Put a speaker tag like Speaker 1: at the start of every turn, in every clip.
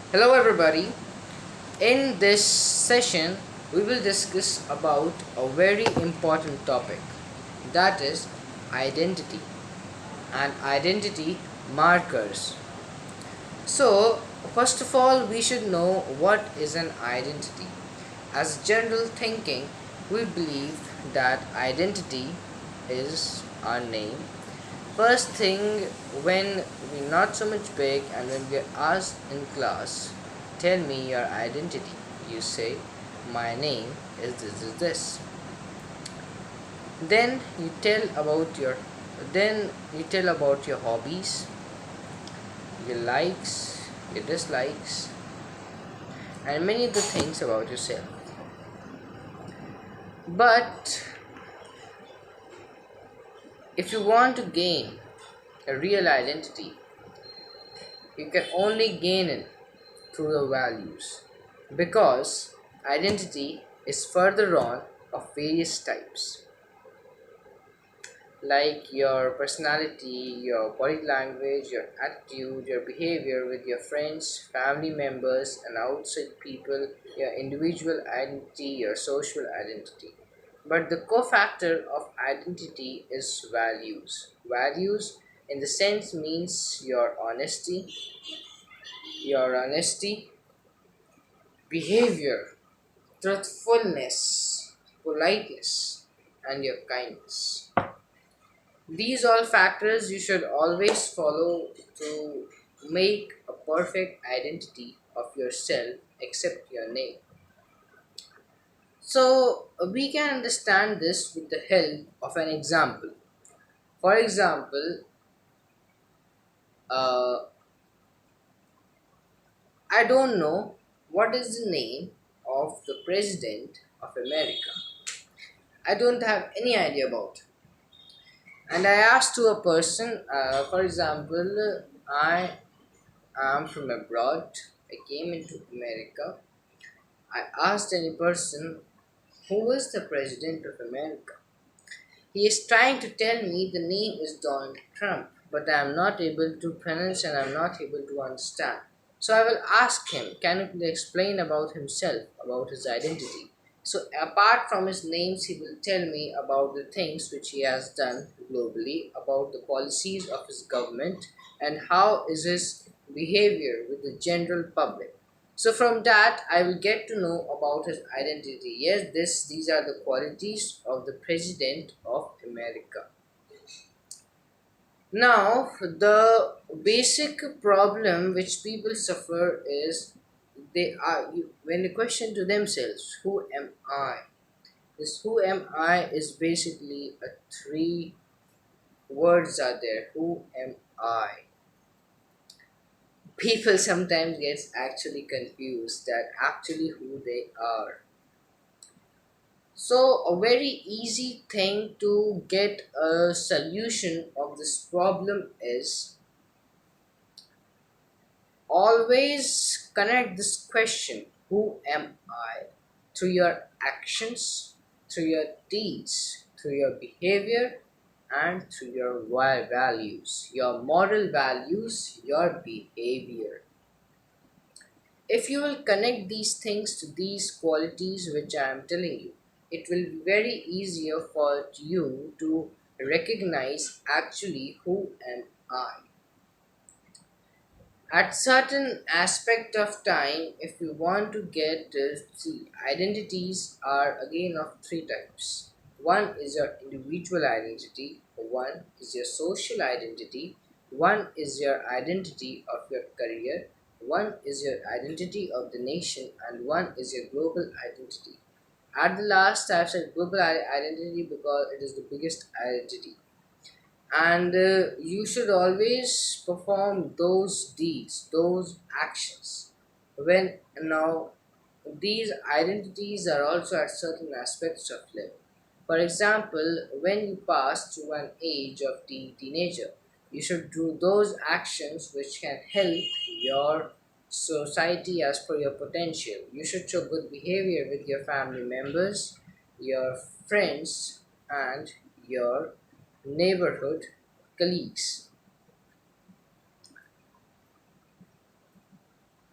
Speaker 1: Hello everybody. In this session we will discuss about a very important topic, that is identity and identity markers. So first of all we should know what is an identity. As general thinking, we believe that identity is our name. First thing, when we're not so much big and when we're asked in class, tell me your identity, you say, my name is this. Then you tell about your then you tell about your hobbies, your likes, your dislikes, and many other things about yourself. But if you want to gain a real identity, you can only gain it through your values, because identity is further on of various types, like your personality, your body language, your attitude, your behavior with your friends, family members, and outside people, your individual identity, your social identity. But the cofactor of identity is values. Values, in the sense, means your honesty, behavior, truthfulness, politeness, and your kindness. These all factors you should always follow to make a perfect identity of yourself except your name. So we can understand this with the help of an example. For example, uh, I don't know what is the name of the President of America. I don't have any idea about. And I asked to a person, for example, I am from abroad. I came into America. I asked any person who is the president of America. He is trying to tell me the name is Donald Trump, but I am not able to pronounce and I am not able to understand. So I will ask him, can he explain about himself, about his identity? So apart from his names, he will tell me about the things which he has done globally, about the policies of his government, and how is his behavior with the general public. So from that, I will get to know about his identity. Yes, these are the qualities of the President of America. Now, the basic problem which people suffer is when they question to themselves, "Who am I?" This "Who am I" is basically a three words are there. Who am I? People sometimes gets actually confused that actually who they are. So, a very easy thing to get a solution of this problem is always connect this question, who am I, to your actions, to your deeds, to your behavior, and to your values, your moral values, your behavior. If you will connect these things to these qualities which I am telling you, it will be very easier for you to recognize actually who am I. At certain aspect of time, if you want to get see, identities are again of three types. One is your individual identity, one is your social identity, one is your identity of your career, one is your identity of the nation, and one is your global identity. At the last, I've said global identity because it is the biggest identity, and you should always perform those deeds, those actions. When now these identities are also at certain aspects of life. For example, when you pass to an age of the teenager, you should do those actions which can help your society as per your potential. You should show good behavior with your family members, your friends, and your neighborhood colleagues.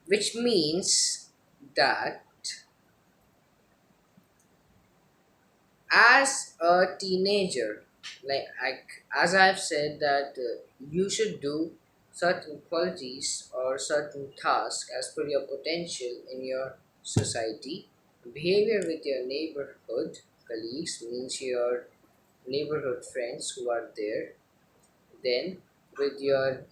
Speaker 1: which means that as a teenager, as I've said that you should do certain qualities or certain tasks as per your potential in your society. Behavior with your neighborhood colleagues means your neighborhood friends who are there, then with your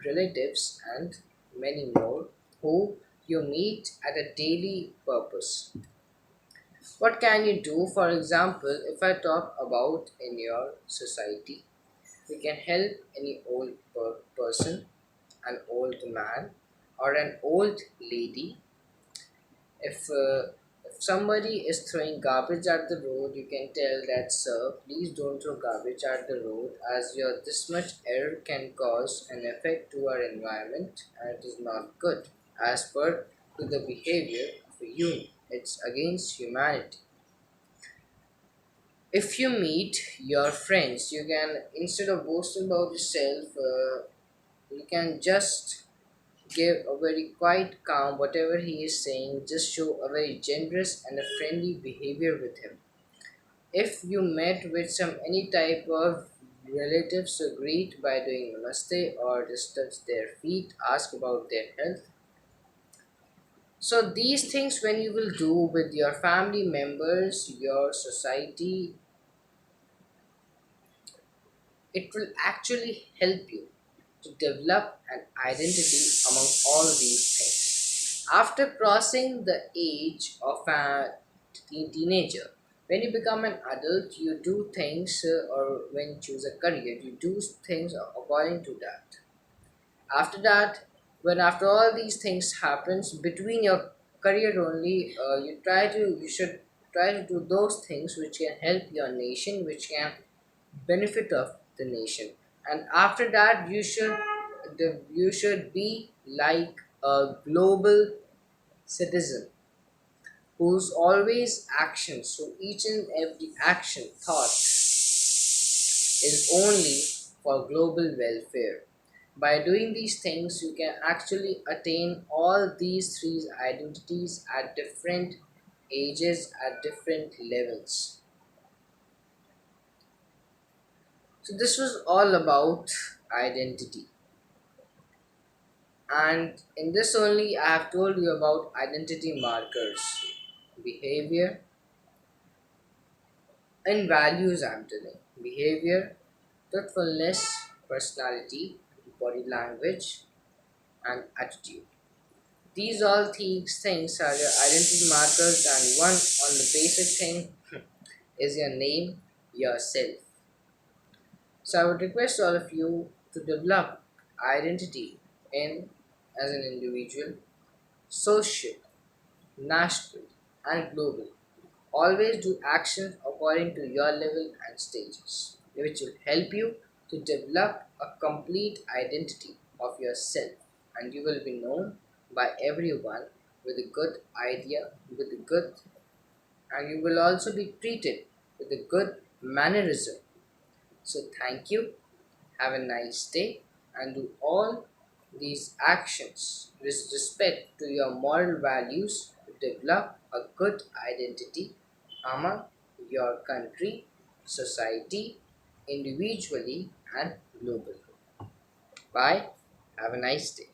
Speaker 1: relatives and many more who you meet at a daily purpose. What can you do? For example, if I talk about in your society, we can help any old person, an old man, or an old lady. If somebody is throwing garbage at the road, you can tell that, sir, please don't throw garbage at the road, as your this much air can cause an effect to our environment, and it is not good as per to the behavior of a human. It's against humanity. If you meet your friends, you can, instead of boasting about yourself, you can just give a very quiet, calm, whatever he is saying, just show a very generous and a friendly behavior with him. If you met with some any type of relatives, so greet by doing namaste or just touch their feet, ask about their health. So these things when you will do with your family members, your society, it will actually help you to develop an identity among all these things. After crossing the age of a teenager, when you become an adult, you do things, or when you choose a career, you do things according to that. After that, when after all these things happens between your career only, you should try to do those things which can help your nation, which can benefit of the nation. And after that, you should be like a global citizen whose always action, so each and every action thought is only for global welfare. By doing these things, you can actually attain all these three identities at different ages, at different levels. So this was all about identity. And in this only, I have told you about identity markers, behavior, and values. I'm telling behavior, truthfulness, personality, body language, and attitude. These all things are your identity markers, and one on the basic thing is your name, yourself. So I would request all of you to develop identity in as an individual, social, national, and global. Always do actions according to your level and stages, which will help you to develop a complete identity of yourself, and you will be known by everyone with a good idea, with a good, and you will also be treated with a good mannerism. So, thank you, have a nice day, and do all these actions with respect to your moral values to develop a good identity among your country, society, individually, and globally. Bye. Have a nice day.